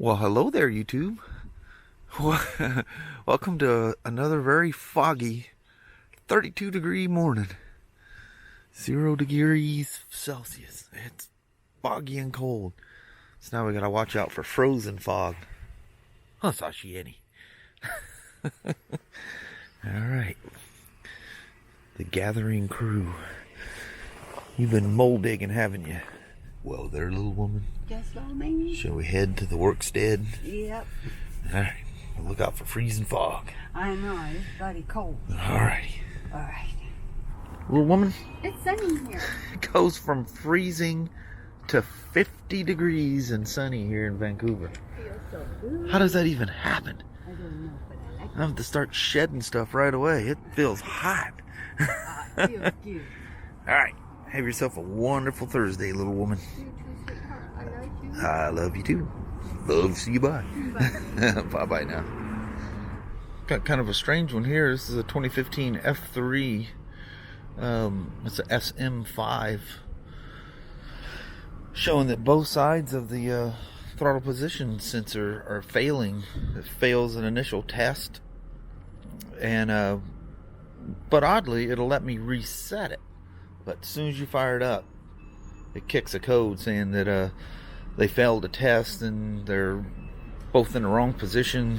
Well, hello there, YouTube. Welcome to another very foggy 32-degree morning. 0 degrees Celsius. It's foggy and cold. So now we gotta watch out for frozen fog. Oh, Sashieni. Alright. The gathering crew. You've been mole digging, haven't you? Well, there, little woman. Just so maybe. Shall we head to the workstead? Yep. Alright. Look out for freezing fog. I know, it's very cold. Alrighty. Alright. Little woman, It's sunny here. it goes from freezing to 50 degrees and sunny here in Vancouver. Feels so good. How does that even happen? I don't know, but I like I have to start shedding stuff right away. It feels hot. it. Feels good. Alright. Have yourself a wonderful Thursday, little woman. You too, sweetheart. I like you. I love you too. Love to see you. Bye. Bye. Bye-bye now. Got kind of a strange one here. This is a 2015 F3. It's a SM5. Showing that both sides of the throttle position sensor are failing. It fails an initial test. And, but oddly, it'll let me reset it. But as soon as you fire it up, it kicks a code saying that they failed a test and they're both in the wrong position.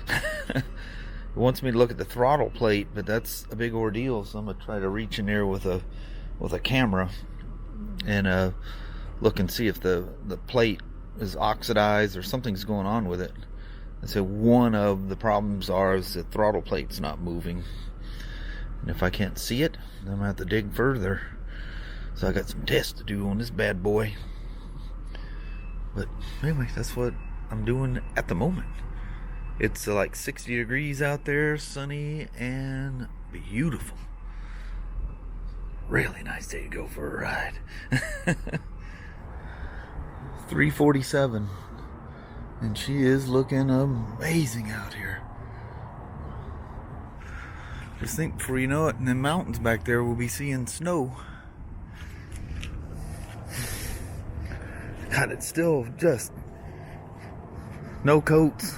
It wants me to look at the throttle plate, but that's a big ordeal. So I'm gonna try to reach in there with a camera and look and see if the plate is oxidized or something's going on with it. And so one of the problems is the throttle plate's not moving. And if I can't see it, then I'm gonna have to dig further. So I got some tests to do on this bad boy. But anyway, that's what I'm doing at the moment. It's like 60 degrees out there, sunny and beautiful. Really nice day to go for a ride. 3:47, and she is looking amazing out here. Just think, before you know it, in the mountains back there, we'll be seeing snow. God, it's still just no coats.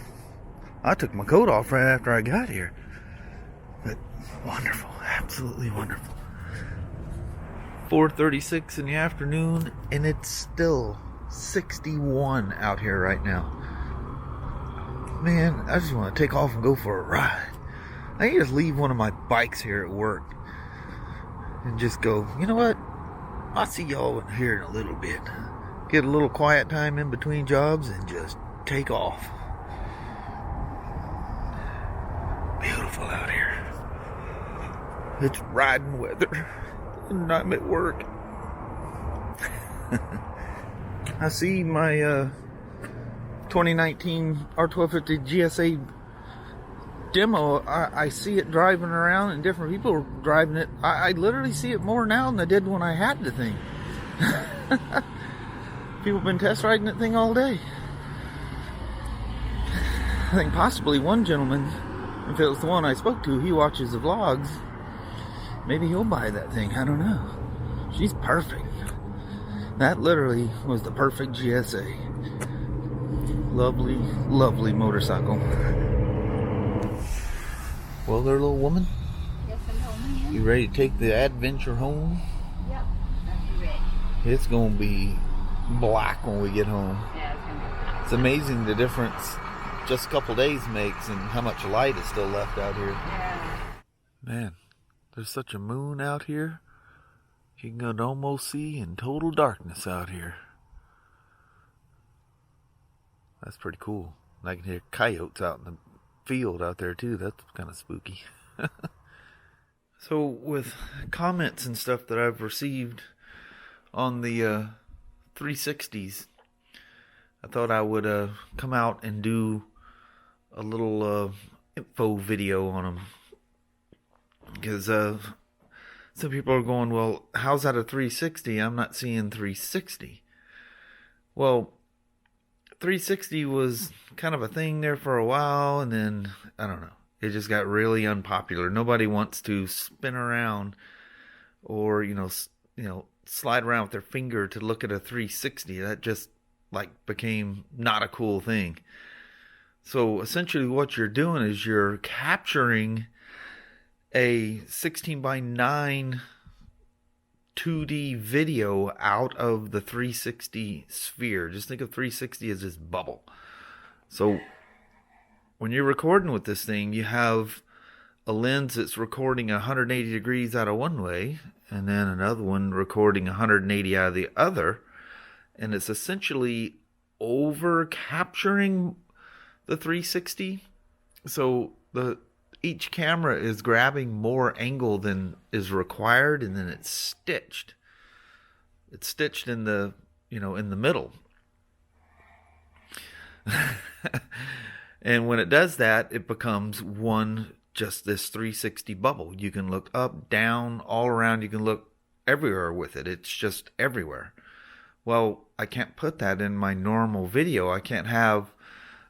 I took my coat off right after I got here. But wonderful, absolutely wonderful. 4:36 in the afternoon, and it's still 61 out here right now. Man, I just want to take off and go for a ride. I can just leave one of my bikes here at work and just go, you know what? I'll see y'all here in a little bit. Get a little quiet time in between jobs and just take off. Beautiful out here. It's riding weather and I'm at work. I see my 2019 R1200GS demo. I see it driving around and different people are driving it. I literally see it more now than I did when I had the thing. People have been test riding that thing all day. I think possibly one gentleman, if it was the one I spoke to, he watches the vlogs. Maybe he'll buy that thing. I don't know. She's perfect. That literally was the perfect GSA. Lovely, lovely motorcycle. Well there, little woman. Yes, hello, man. You ready to take the adventure home? Yep. I'm ready. It's gonna be black when we get home. Yeah, it's gonna be hot. It's amazing the difference just a couple days makes and how much light is still left out here. Yeah. Man, there's such a moon out here. You can almost see in total darkness out here. That's pretty cool. I can hear coyotes out in the field out there too. That's kind of spooky. So with comments and stuff that I've received on the 360s, I thought I would come out and do a little info video on them. Because some people are going, well, how's that a 360? I'm not seeing 360. Well, 360 was kind of a thing there for a while, and then, I don't know, it just got really unpopular. Nobody wants to spin around or, slide around with their finger to look at a 360. That just like became not a cool thing. So essentially what you're doing is you're capturing a 16 by 9 2D video out of the 360 sphere. Just think of 360 as this bubble. So when you're recording with this thing, you have a lens that's recording 180 degrees out of one way, and then another one recording 180 out of the other, and it's essentially over capturing the 360. So each camera is grabbing more angle than is required, and then it's stitched. It's stitched in the, in the middle. And when it does that, it becomes just this 360 bubble. You can look up, down, all around. You can look everywhere with it. It's just everywhere. Well, I can't put that in my normal video. I can't have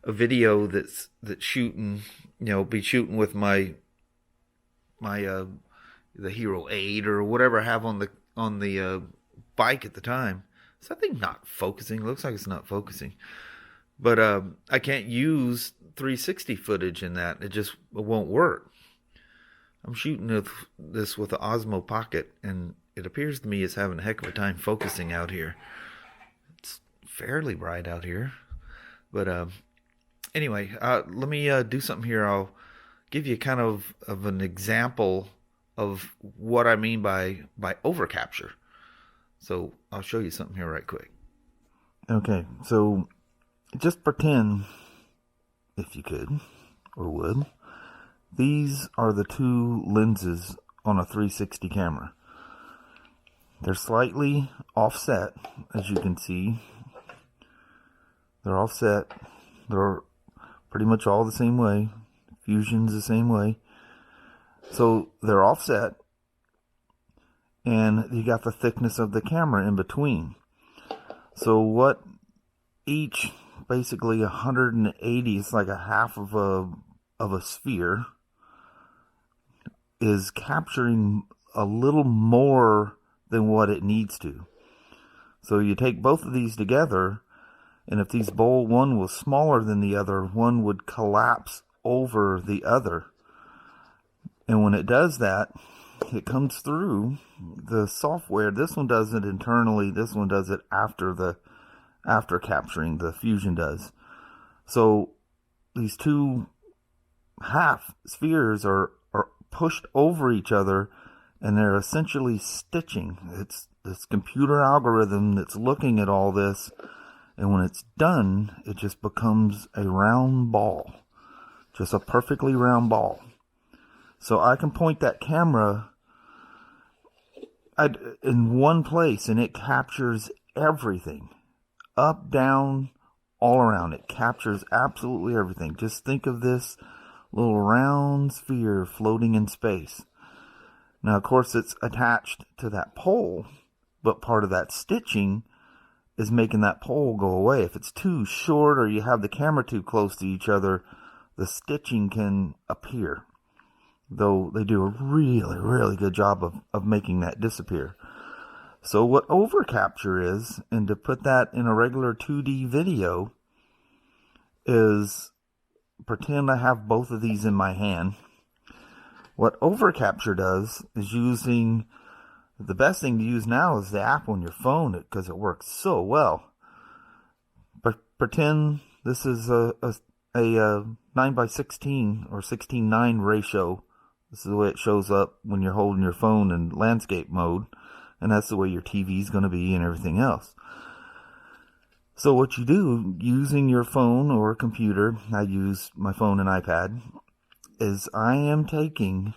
a video that's shooting, be shooting with my the Hero 8 or whatever I have on the bike at the time. Is that thing not focusing? It looks like it's not focusing. But I can't use 360 footage in that. It won't work. I'm shooting this with the Osmo Pocket, and it appears to me it's having a heck of a time focusing out here. It's fairly bright out here. But anyway, let me do something here. I'll give you kind of an example of what I mean by overcapture. So I'll show you something here right quick. Okay, so just pretend, if you could or would, these are the two lenses on a 360 camera. They're slightly offset, as you can see. They're offset. They're pretty much all the same way. Fusion's the same way. So they're offset, and you got the thickness of the camera in between. So what each, basically 180, it's like a half of a sphere, is capturing a little more than what it needs to. So you take both of these together, and if these one was smaller than the other, one would collapse over the other. And when it does that, it comes through the software. This one does it internally. This one does it after capturing. The Fusion does. So these two half spheres are pushed over each other, and they're essentially stitching. It's this computer algorithm that's looking at all this, and when it's done, it just becomes a round ball. Just a perfectly round ball. So I can point that camera in one place, and it captures everything. Up, down, all around. It captures absolutely everything. Just think of this little round sphere floating in space. Now, of course, it's attached to that pole, but part of that stitching is making that pole go away. If it's too short or you have the camera too close to each other, the stitching can appear. Though they do a really, really good job of making that disappear. So what overcapture is, and to put that in a regular 2D video, is pretend I have both of these in my hand. What overcapture does is using, the best thing to use now is the app on your phone, because it works so well. But pretend this is a 9:16 or 16:9 ratio. This is the way it shows up when you're holding your phone in landscape mode, and that's the way your TV is going to be and everything else. So what you do, using your phone or computer, I use my phone and iPad, is I am taking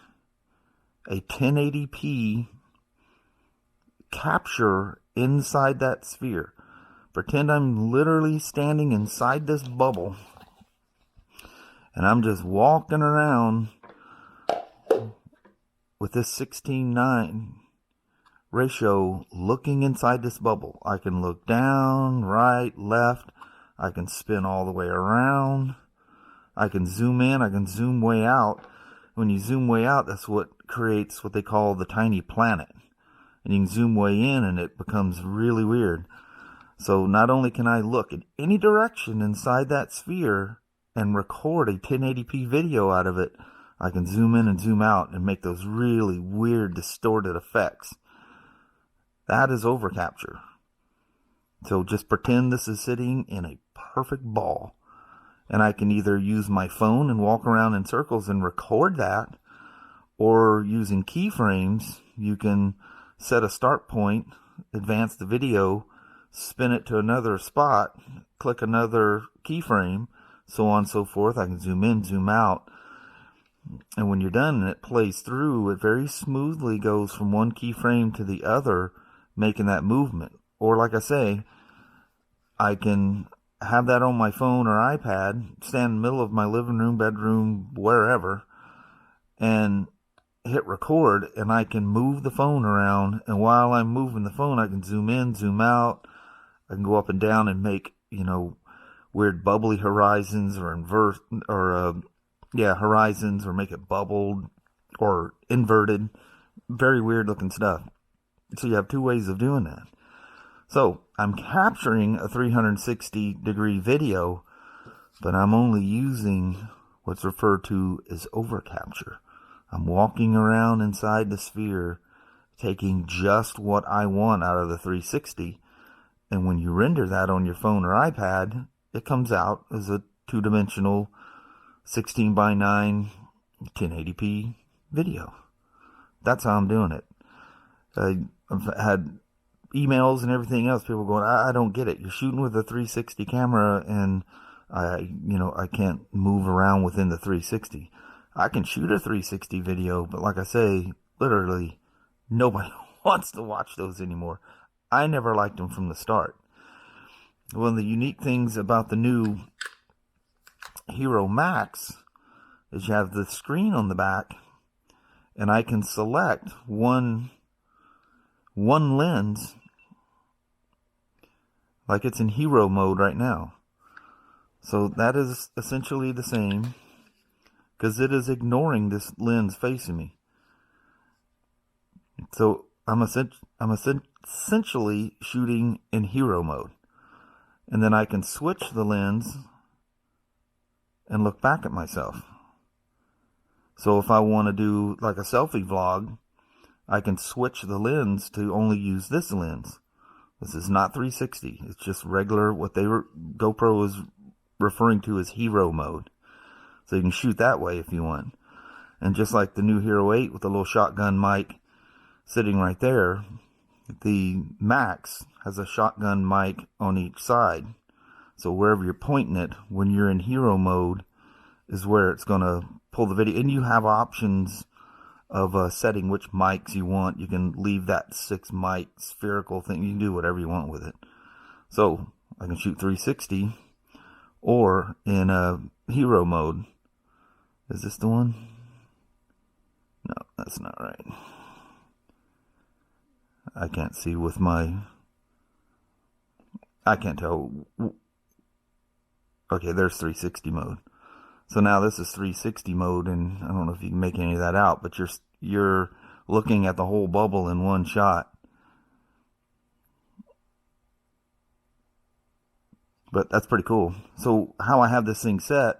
a 1080p capture inside that sphere. Pretend I'm literally standing inside this bubble, and I'm just walking around with this 16:9 ratio, looking inside this bubble. I can look down, right, left. I can spin all the way around. I can zoom in. I can zoom way out. When you zoom way out, that's what creates what they call the tiny planet. And you can zoom way in, and it becomes really weird. So not only can I look in any direction inside that sphere and record a 1080p video out of it, I can zoom in and zoom out and make those really weird distorted effects. That is overcapture. So just pretend this is sitting in a perfect ball. And I can either use my phone and walk around in circles and record that, or using keyframes, you can set a start point, advance the video, spin it to another spot, click another keyframe, so on and so forth. I can zoom in, zoom out. And when you're done and it plays through, it very smoothly goes from one keyframe to the other, making that movement. Or like I say, I can have that on my phone or iPad, stand in the middle of my living room, bedroom, wherever, and hit record, and I can move the phone around. And while I'm moving the phone, I can zoom in, zoom out. I can go up and down and make, weird bubbly horizons or horizons, or make it bubbled or inverted. Very weird looking stuff. So you have two ways of doing that. So I'm capturing a 360 degree video, but I'm only using what's referred to as overcapture. I'm walking around inside the sphere, taking just what I want out of the 360. And when you render that on your phone or iPad, it comes out as a two-dimensional 16:9 1080p video. That's how I'm doing it. I've had emails and everything else, people going, I don't get it. You're shooting with a 360 camera, and I can't move around within the 360. I can shoot a 360 video, but like I say, literally nobody wants to watch those anymore. I never liked them from the start. One of the unique things about the new Hero Max is you have the screen on the back, and I can select one lens, like it's in hero mode right now. So that is essentially the same, because it is ignoring this lens facing me. So I'm essentially shooting in hero mode. And then I can switch the lens and look back at myself. So if I want to do like a selfie vlog, I can switch the lens to only use this lens. This is not 360. It's just regular, what GoPro is referring to as hero mode. So you can shoot that way if you want. And just like the new Hero 8 with the little shotgun mic sitting right there, the Max has a shotgun mic on each side. So wherever you're pointing it, when you're in hero mode, is where it's going to pull the video. And you have options of setting which mics you want. You can leave that 6 mic spherical thing. You can do whatever you want with it. So I can shoot 360 or in hero mode. Is this the one? No, that's not right. I can't see with my... I can't tell. Okay, there's 360 mode. So now this is 360 mode, and I don't know if you can make any of that out, but you're looking at the whole bubble in one shot. But that's pretty cool. So how I have this thing set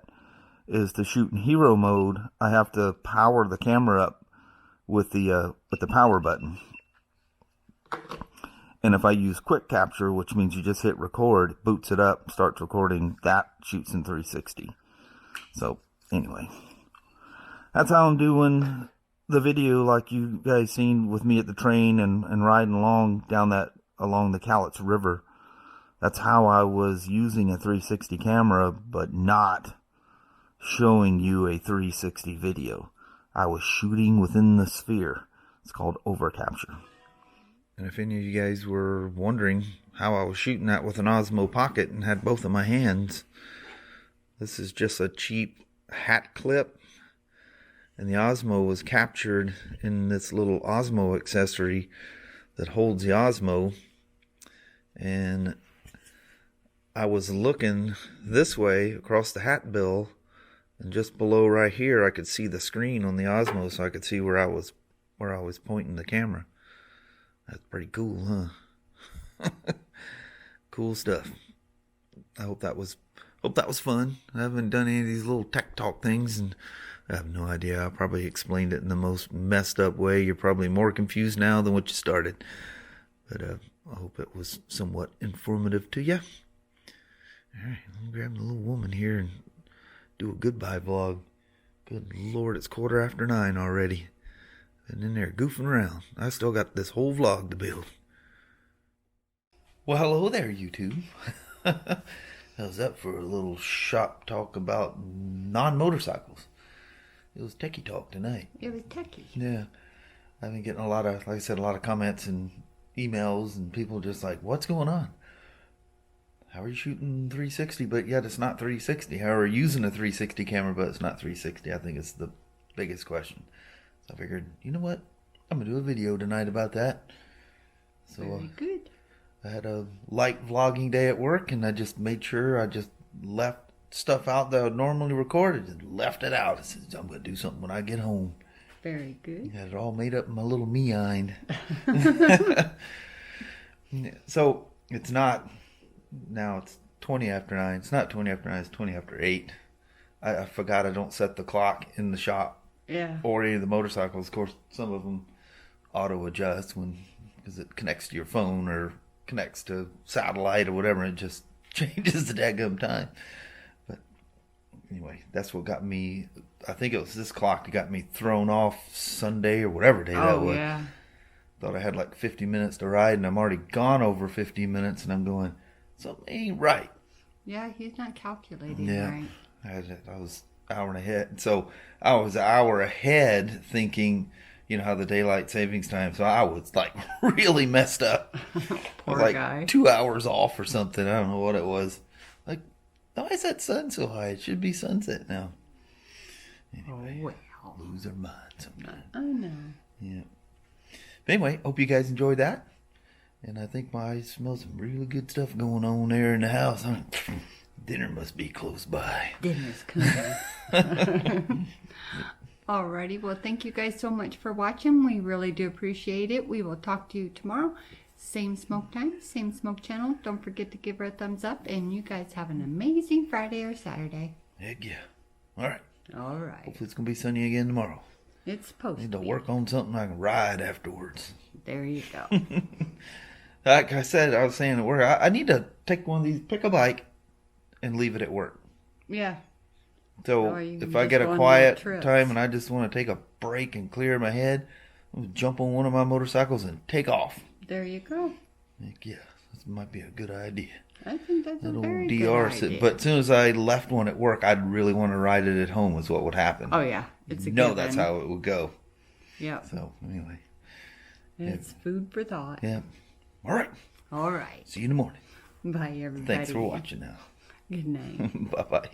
is to shoot in hero mode. I have to power the camera up with the power button. And if I use quick capture, which means you just hit record, it boots it up, starts recording, that shoots in 360. So anyway, that's how I'm doing the video, like you guys seen with me at the train and riding along along the Cowlitz River. That's how I was using a 360 camera, but not showing you a 360 video. I was shooting within the sphere. It's called overcapture. And if any of you guys were wondering how I was shooting that with an Osmo Pocket and had both of my hands, this is just a cheap hat clip. And the Osmo was captured in this little Osmo accessory that holds the Osmo. And I was looking this way across the hat bill, and just below right here I could see the screen on the Osmo, so I could see where I was pointing the camera. That's pretty cool, huh? Cool stuff. I hope that was fun. I haven't done any of these little tech talk things, and I have no idea. I probably explained it in the most messed up way. You're probably more confused now than what you started. But I hope it was somewhat informative to you. All right, let me grab the little woman here and do a goodbye vlog. Good Lord, it's 9:15 already. Been in there goofing around. I still got this whole vlog to build. Well, hello there, YouTube. How's that for a little shop talk about non-motorcycles? It was techie talk tonight. It was techie. Yeah. I've been getting a lot of, like I said, a lot of comments and emails, and people just like, what's going on? How are you shooting 360, but yet it's not 360? How are you using a 360 camera, but it's not 360? I think it's the biggest question. So I figured, you know what? I'm going to do a video tonight about that. So, Very good. I had a light vlogging day at work, and I just made sure I just left stuff out that I would normally record and left it out. I said, I'm going to do something when I get home. Very good. Got it all made up in my little me-mind. So, it's not, now it's 20 after 9. It's not 20 after 9, it's 20 after 8. I forgot I don't set the clock in the shop. Yeah. Or any of the motorcycles. Of course, some of them auto-adjust because it connects to your phone or connects to satellite or whatever, and it just changes the daggum time. But anyway, that's what got me, I think it was this clock that got me thrown off Sunday or whatever day that was. Yeah. Thought I had like 50 minutes to ride, and I'm already gone over 50 minutes, and I'm going, something ain't right. Yeah, he's not calculating Yeah. right. I was an hour and ahead. So I was an hour ahead thinking, you know, how the daylight savings time. So I was like really messed up. Poor like guy. 2 hours off or something. I don't know what it was. Like, why is that sun so high? It should be sunset now. Anyway, Oh, well. lose our mind sometimes. I know. Yeah. But anyway, hope you guys enjoyed that. And I think I smell some really good stuff going on there in the house. Dinner must be close by. Dinner's coming. Alrighty, well, thank you guys so much for watching. We really do appreciate it. We will talk to you tomorrow. Same smoke time, same smoke channel. Don't forget to give her a thumbs up. And you guys have an amazing Friday or Saturday. Heck yeah. All right. Alright. Hopefully it's going to be sunny again tomorrow. It's supposed I need to to be. work on something I can ride afterwards. There you go. Like I said, I was saying at work, I need to take one of these, pick a bike, and leave it at work. Yeah. So Or you can if I just get go a on quiet little trips. time and I just want to take a break and clear my head, I'll jump on one of my motorcycles and take off. There you go. Heck yeah, this might be a good idea. I think that's a That very old good DR idea. But as soon as I left one at work, I'd really want to ride it at home is what would happen. Oh, yeah. It's a No, given. that's how it would go. Yep. So anyway, It's food for thought. yeah. All right. All right. See you in the morning. Bye, everybody. Thanks for watching now. Good night. Bye-bye.